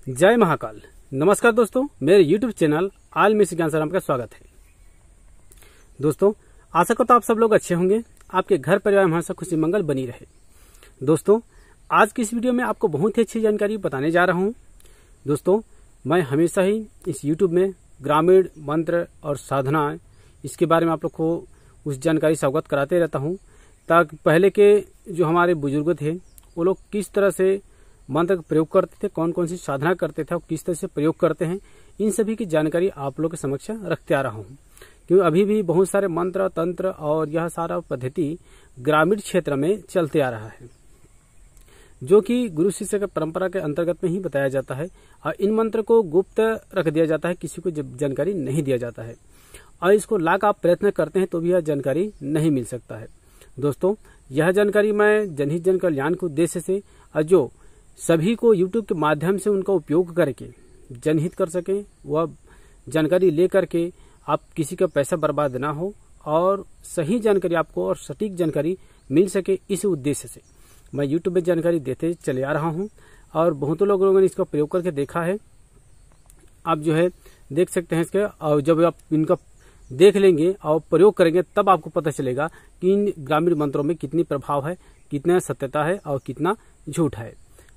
जय महाकाल। नमस्कार दोस्तों, मेरे YouTube चैनल आल मिस ज्ञान सर आपका स्वागत है। दोस्तों, आशा करता हूं आप सब लोग अच्छे होंगे, आपके घर परिवार में हमेशा खुशी मंगल बनी रहे। दोस्तों, आज की इस वीडियो में आपको बहुत ही अच्छी जानकारी बताने जा रहा हूं। दोस्तों, मैं हमेशा ही इस YouTube में ग्रामीण मंत्र और साधना इसके बारे में आप लोग को उस जानकारी से अवगत कराते रहता हूँ, ताकि पहले के जो हमारे बुजुर्ग थे वो लोग किस तरह से मंत्र का प्रयोग करते थे, कौन कौन सी साधना करते थे और किस तरह से प्रयोग करते हैं, इन सभी की जानकारी आप लोग के समक्ष रखते आ रहा हूँ। क्योंकि अभी भी बहुत सारे मंत्र तंत्र और यह सारा पद्धति ग्रामीण क्षेत्र में चलते आ रहा है, जो कि गुरु शिष्य के परंपरा के अंतर्गत में ही बताया जाता है और इन मंत्र को गुप्त रख दिया जाता है, किसी को जानकारी नहीं दिया जाता है और इसको लाकर आप प्रयत्न करते हैं तो भी यह जानकारी नहीं मिल सकता है। दोस्तों, यह जानकारी मैं जनहित जन कल्याण के उद्देश्य से और जो सभी को YouTube के माध्यम से उनका उपयोग करके जनहित कर सके, वह जानकारी ले करके आप किसी का पैसा बर्बाद ना हो और सही जानकारी आपको और सटीक जानकारी मिल सके, इस उद्देश्य से मैं YouTube में जानकारी देते चले आ रहा हूं और बहुतों लोगों ने इसका प्रयोग करके देखा है। आप जो है देख सकते हैं इसके, और जब आप इनका देख लेंगे और प्रयोग करेंगे तब आपको पता चलेगा कि इन ग्रामीण मंत्रों में कितनी प्रभाव है, कितना सत्यता है और कितना झूठ है।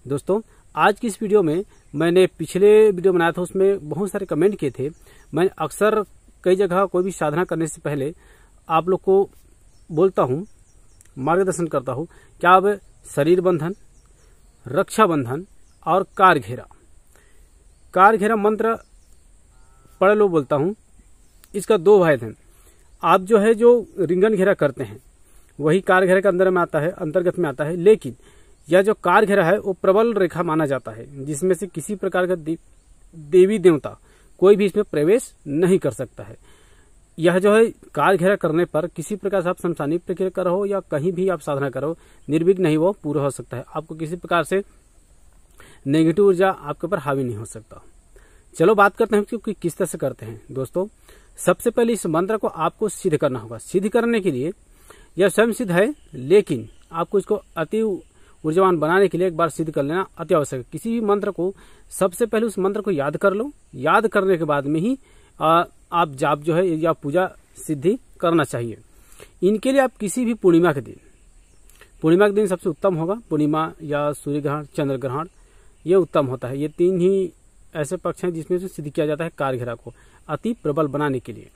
दोस्तों, आज की इस वीडियो में मैंने पिछले वीडियो बनाया था, उसमें बहुत सारे कमेंट किए थे। मैं अक्सर कई जगह कोई भी साधना करने से पहले आप लोग को बोलता हूं, मार्गदर्शन करता हूं कि आप शरीर बंधन, रक्षा बंधन और कार घेरा मंत्र पढ़ लो बोलता हूं। इसका दो भेद है। आप जो है जो रिंगन घेरा करते हैं वही कार घेरा के अंदर में आता है, अंतर्गत में आता है, लेकिन यह जो कार घेरा है वो प्रबल रेखा माना जाता है, जिसमें से किसी प्रकार का देवी देवता कोई भी इसमें प्रवेश नहीं कर सकता है। यह जो है कार घेरा करने पर किसी प्रकार से आप शमशानी प्रक्रिया करो या कहीं भी आप साधना करो, निर्विघ्न नहीं वो पूरा हो सकता है। आपको किसी प्रकार से नेगेटिव ऊर्जा आपके ऊपर हावी नहीं हो सकता। चलो बात करते हैं कि किस तरह से करते हैं। दोस्तों, सबसे पहले इस मंत्र को आपको सिद्ध करना होगा। सिद्ध करने के लिए यह स्वयं सिद्ध है, लेकिन आपको इसको अति ऊर्जावान बनाने के लिए एक बार सिद्ध कर लेना अति आवश्यक है। किसी भी मंत्र को सबसे पहले उस मंत्र को याद कर लो। याद करने के बाद में ही आप जाप जो है या पूजा सिद्धि करना चाहिए। इनके लिए आप किसी भी पूर्णिमा के दिन सबसे उत्तम होगा। पूर्णिमा या सूर्य ग्रहण, चंद्र ग्रहण, ये उत्तम होता है। ये तीन ही ऐसे पक्ष हैं जिसमें से सिद्ध किया जाता है कार घेरा को अति प्रबल बनाने के लिए।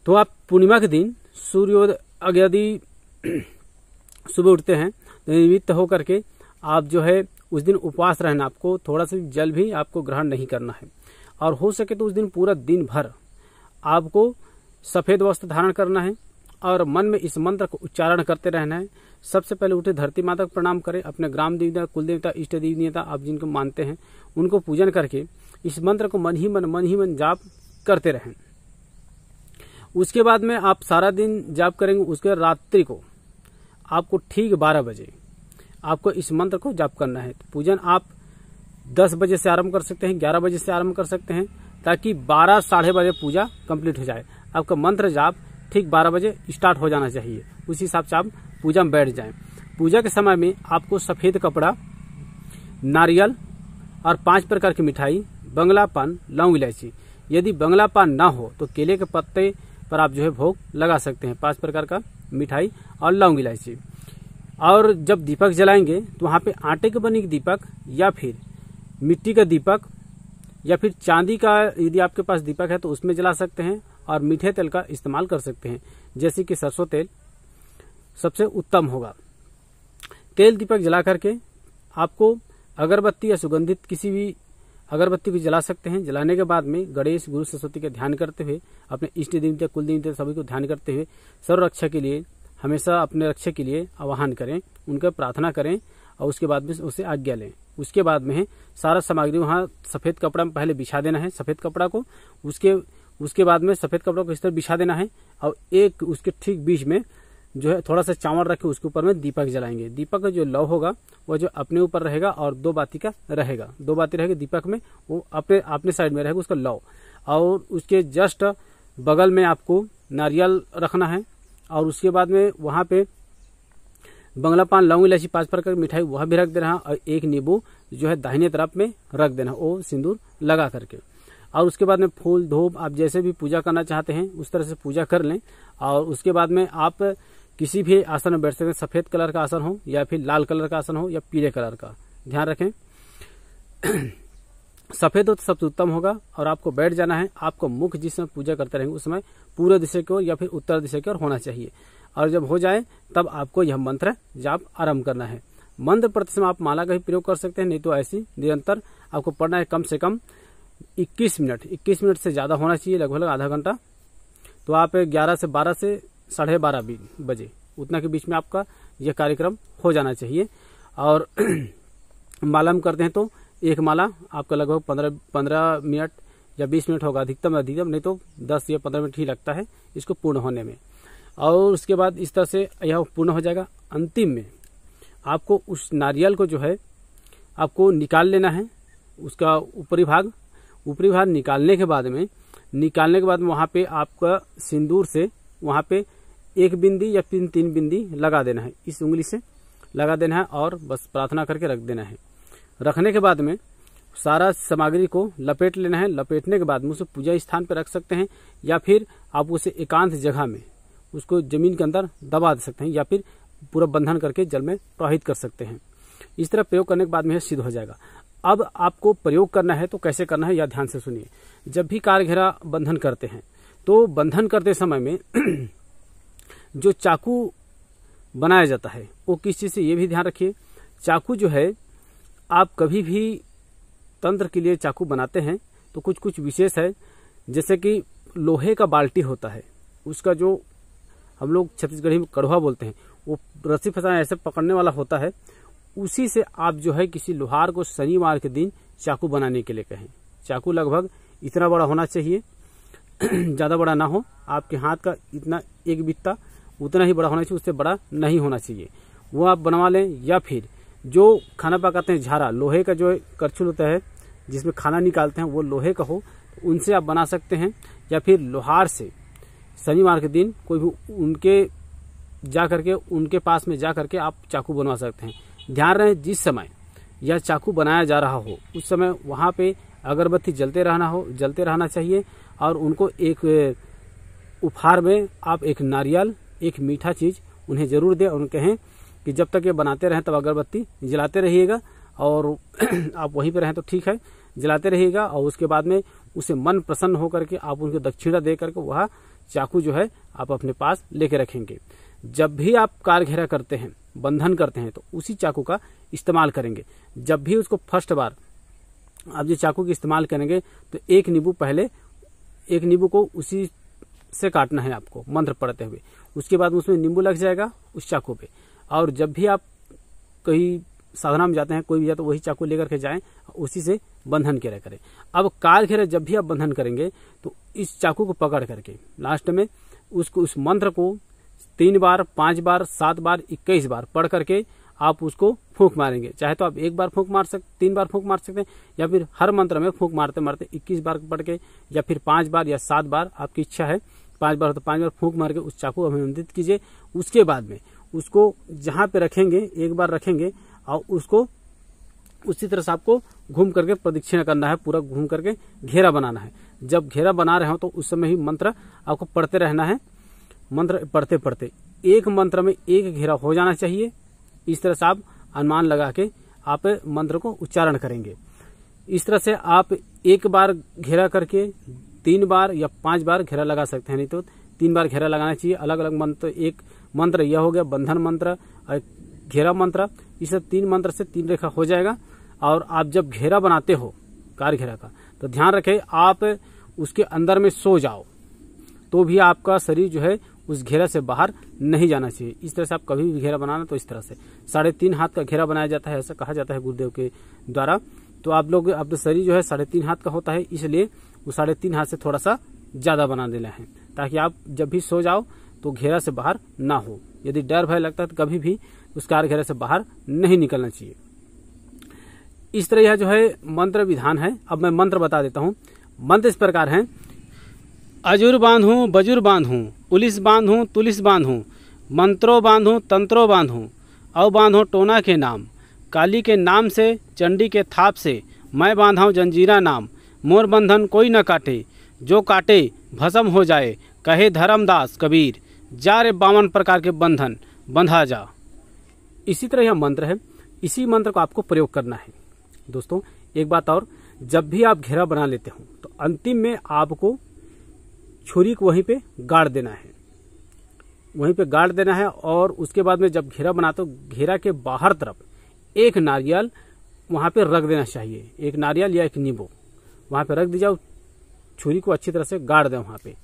तो आप पूर्णिमा के दिन सूर्योदय यदि सुबह उठते हैं तो निमित्त होकर के आप जो है उस दिन उपवास रहना, आपको थोड़ा सा जल भी आपको ग्रहण नहीं करना है और हो सके तो उस दिन पूरा दिन भर आपको सफेद वस्त्र धारण करना है और मन में इस मंत्र को उच्चारण करते रहना है। सबसे पहले उठे धरती माता को प्रणाम करें, अपने ग्राम देवता, कुल देवता, इष्ट देवता आप जिनको मानते हैं उनको पूजन करके इस मंत्र को मन ही मन जाप करते रहें। उसके बाद में आप सारा दिन जाप करेंगे। उसके रात्रि को आपको ठीक 12 बजे आपको इस मंत्र को जाप करना है। तो पूजन आप 10 बजे से आरंभ कर सकते हैं, 11 बजे से आरंभ कर सकते हैं, ताकि 12 साढ़े बजे पूजा कंप्लीट हो जाए। आपका मंत्र जाप ठीक 12 बजे स्टार्ट हो जाना चाहिए। उसी हिसाब से आप पूजा में बैठ जाएं। पूजा के समय में आपको सफेद कपड़ा, नारियल और 5 प्रकार की मिठाई, बंगला पान, लौंग इलायची, यदि बंगला पान ना हो तो केले के पत्ते पर आप जो है भोग लगा सकते हैं। 5 प्रकार का मिठाई और लौंग इलायची। और जब दीपक जलाएंगे तो वहां पे आटे के बने दीपक या फिर मिट्टी का दीपक या फिर चांदी का, यदि आपके पास दीपक है तो उसमें जला सकते हैं और मीठे तेल का इस्तेमाल कर सकते हैं, जैसे कि सरसों तेल सबसे उत्तम होगा। तेल दीपक जला करके आपको अगरबत्ती या सुगंधित किसी भी अगरबत्ती को जला सकते हैं। जलाने के बाद में गणेश, गुरु, सरस्वती का ध्यान करते हुए, अपने इष्ट देवता, कुल देवता सभी को ध्यान करते हुए सर्व रक्षा के लिए, हमेशा अपने रक्षा के लिए आवाहन करें, उनका प्रार्थना करें और उसके बाद में उसे आज्ञा लें। उसके बाद में सारा सामग्री वहाँ सफेद कपड़ा में पहले बिछा देना है, सफेद कपड़ा को। उसके बाद में सफेद कपड़ा को इस तरह बिछा देना है और एक उसके ठीक बीच में जो है थोड़ा सा चावल रख के उसके ऊपर में दीपक जलाएंगे। दीपक का जो लौ होगा वो जो अपने ऊपर रहेगा और 2 बाती का रहेगा, 2 बाती रहेगी दीपक में, वो अपने साइड में रहेगा उसका लौ। और उसके जस्ट बगल में आपको नारियल रखना है और उसके बाद में वहां पे बंगला पान, लौंग, इलायची 5 प्रकार की मिठाई वह भी रख देना है और 1 नींबू जो है दाहिने तरफ में रख देना, वो सिंदूर लगा करके। और उसके बाद में फूल धूप आप जैसे भी पूजा करना चाहते हैं उस तरह से पूजा कर लें। और उसके बाद में आप किसी भी आसन में बैठ सकते हैं, सफेद कलर का आसन हो या फिर लाल कलर का आसन हो या पीले कलर का, ध्यान रखें। सफेद हो तो सबसे उत्तम होगा। और आपको बैठ जाना है, आपको मुख जिस समय पूजा करते रहेंगे उस समय पूर्व दिशा की ओर या फिर उत्तर दिशा की ओर होना चाहिए। और जब हो जाए तब आपको यह मंत्र जाप आरंभ करना है। मंत्र पढ़ते समय आप माला का भी प्रयोग कर सकते हैं, नहीं तो ऐसी निरंतर आपको पढ़ना है। कम से कम 21 मिनट से ज्यादा होना चाहिए, लगभग आधा घंटा। तो आप 11 से 12 से 12:30 बजे उतना के बीच में आपका यह कार्यक्रम हो जाना चाहिए। और माला में करते हैं तो एक माला आपका लगभग 15 मिनट या 20 मिनट होगा अधिकतम, नहीं तो 10 या 15 मिनट ही लगता है इसको पूर्ण होने में। और उसके बाद इस तरह से यह पूर्ण हो जाएगा। अंतिम में आपको उस नारियल को जो है आपको निकाल लेना है, उसका ऊपरी भाग निकालने के बाद में वहां पे आपका सिंदूर से वहां पे 1 बिंदी या 3 बिंदी लगा देना है, इस उंगली से लगा देना है और बस प्रार्थना करके रख देना है। रखने के बाद में सारा सामग्री को लपेट लेना है। लपेटने के बाद में उसे पूजा स्थान पर रख सकते हैं या फिर आप उसे एकांत जगह में उसको जमीन के अंदर दबा दे सकते हैं या फिर पूरा बंधन करके जल में प्रवाहित कर सकते हैं। इस तरह प्रयोग करने के बाद में यह सिद्ध हो जाएगा। अब आपको प्रयोग करना है तो कैसे करना है, या ध्यान से सुनिए। जब भी कार घेरा बंधन करते हैं तो बंधन करते समय में जो चाकू बनाया जाता है वो किस चीज से, ये भी ध्यान रखिए। चाकू जो है आप कभी भी तंत्र के लिए चाकू बनाते हैं तो कुछ विशेष है, जैसे कि लोहे का बाल्टी होता है, उसका जो हम लोग छत्तीसगढ़ी में कड़वा बोलते हैं, वो रस्सी फंसाना ऐसे पकड़ने वाला होता है। उसी से आप जो है किसी लोहार को शनिवार के दिन चाकू बनाने के लिए कहें। चाकू लगभग इतना बड़ा होना चाहिए, ज्यादा बड़ा ना हो, आपके हाथ का इतना एक बित्ता उतना ही बड़ा होना चाहिए, उससे बड़ा नहीं होना चाहिए। वो आप बनवा लें। या फिर जो खाना पकाते हैं झारा, लोहे का जो करछुल होता है जिसमें खाना निकालते हैं, वो लोहे का हो, उनसे आप बना सकते हैं। या फिर लोहार से शनिवार के दिन कोई भी उनके पास में जा करके आप चाकू बनवा सकते हैं। ध्यान रहे जिस समय यह चाकू बनाया जा रहा हो उस समय वहां पे अगरबत्ती जलते रहना चाहिए। और उनको एक उपहार में आप एक नारियल, एक मीठा चीज उन्हें जरूर दें और कहें कि जब तक ये बनाते रहें तब अगरबत्ती जलाते रहिएगा। और आप वहीं पे रहें तो ठीक है, जलाते रहिएगा। और उसके बाद में उसे मन प्रसन्न होकर के आप उनको दक्षिणा दे करके वह चाकू जो है आप अपने पास लेके रखेंगे। जब भी आप कार घेरा करते हैं, बंधन करते हैं, तो उसी चाकू का इस्तेमाल करेंगे। जब भी उसको फर्स्ट बार आप जो चाकू की इस्तेमाल करेंगे तो 1 नींबू को उसी से काटना है आपको मंत्र पढ़ते हुए। उसके बाद उसमें नींबू लग जाएगा उस चाकू पे। और जब भी आप कहीं साधना में जाते हैं, कोई भी जाए तो वही चाकू लेकर के जाएं, उसी से बंधन घेरा करें। अब कार घेरा जब भी आप बंधन करेंगे तो इस चाकू को पकड़ करके लास्ट में उस मंत्र को 3 बार, 5 बार, 7 बार, 21 बार पढ़ करके आप उसको फूंक मारेंगे। चाहे तो आप 1 बार फूंक मार सकते, 3 बार फूंक मार सकते हैं, या फिर हर मंत्र में फूंक मारते मारते 21 बार पढ़ के, या फिर 5 बार या 7 बार, आपकी इच्छा है। 5 बार तो 5 बार फूंक मार के उस चाकू को अभिनंदित कीजिए। उसके बाद में उसको जहां पे रखेंगे 1 बार रखेंगे और उसको उसी तरह से आपको घूम करके प्रदक्षिणा करना है, पूरा घूम करके घेरा बनाना है। जब घेरा बना रहे हो तो उस समय ही मंत्र आपको पढ़ते रहना है। मंत्र पढ़ते पढ़ते एक मंत्र में 1 घेरा हो जाना चाहिए। इस तरह से आप अनुमान लगा के आप मंत्र को उच्चारण करेंगे। इस तरह से आप 1 बार घेरा करके 3 बार या 5 बार घेरा लगा सकते हैं, नहीं तो 3 बार घेरा लगाना चाहिए। अलग अलग मंत्र, एक मंत्र यह हो गया बंधन मंत्र और घेरा मंत्र, इस 3 मंत्र से 3 रेखा हो जाएगा। और आप जब घेरा बनाते हो कार घेरा का, तो ध्यान रखें आप उसके अंदर में सो जाओ तो भी आपका शरीर जो है उस घेरा से बाहर नहीं जाना चाहिए। इस तरह से आप कभी भी घेरा बनाना तो इस तरह से 3.5 हाथ का घेरा बनाया जाता है, ऐसा कहा जाता है गुरुदेव के द्वारा। तो आप लोग अपना शरीर जो है 3.5 हाथ का होता है, इसलिए वो 3.5 हाथ से थोड़ा सा ज्यादा बना देना है, ताकि आप जब भी सो जाओ तो घेरा से बाहर ना हो। यदि डर भय लगता है तो कभी भी उस कार घेरे से बाहर नहीं निकलना चाहिए। इस तरह यह जो है मंत्र विधान है। अब मैं मंत्र बता देता हूँ। मंत्र इस प्रकार है: अजुर बांधूं बजुर बांधूं, उलिस बांधूं तुलिस बांधूं, मंत्रो बांधूं तंत्रो बांधूं, औ बांधो टोना के नाम, काली के नाम से चंडी के थाप से, मैं बांधाऊँ जंजीरा नाम, मोर बंधन कोई न काटे, जो काटे भस्म हो जाए, कहे धर्मदास कबीर, जा रे 52 प्रकार के बंधन बंधा जा। इसी तरह यह मंत्र है, इसी मंत्र को आपको प्रयोग करना है। दोस्तों एक बात और, जब भी आप घेरा बना लेते हो तो अंतिम में आपको छुरी को वहीं पे गाड़ देना है, वहीं पे गाड़ देना है। और उसके बाद में जब घेरा बनाते हो, घेरा के बाहर तरफ एक नारियल वहां पे रख देना चाहिए, एक नारियल या एक नींबू वहां पे रख दीजिए, छुरी को अच्छी तरह से गाड़ दें, वहां पे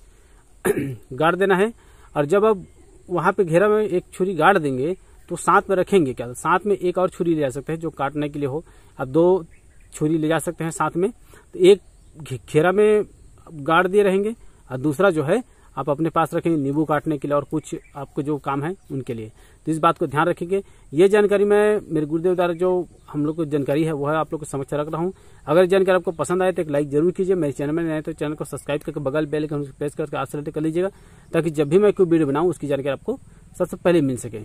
गाड़ देना है। और जब अब वहां पे घेरा में एक छुरी गाड़ देंगे तो साथ में रखेंगे क्या, साथ में एक और छुरी ले जा सकते हैं जो काटने के लिए हो, आप 2 छुरी ले जा सकते हैं साथ में। तो एक घेरा में गाड़ दिए रहेंगे और दूसरा जो है आप अपने पास रखेंगे नींबू काटने के लिए और कुछ आपको जो काम है उनके लिए। तो इस बात को ध्यान रखेंगे। ये जानकारी मैं मेरे गुरुदेव द्वारा जो हम लोग को जानकारी है वो है आप लोग को समक्ष रख रहा हूँ। अगर जानकारी आपको पसंद आए तो एक लाइक जरूर कीजिए। मेरे चैनल में नए तो चैनल को सब्सक्राइब करके बगल बेल आइकन प्रेस करके ऑल सेलेक्ट कर लीजिएगा, ताकि जब भी मैं कोई वीडियो बनाऊँ उसकी जानकारी आपको सबसे पहले मिल सके।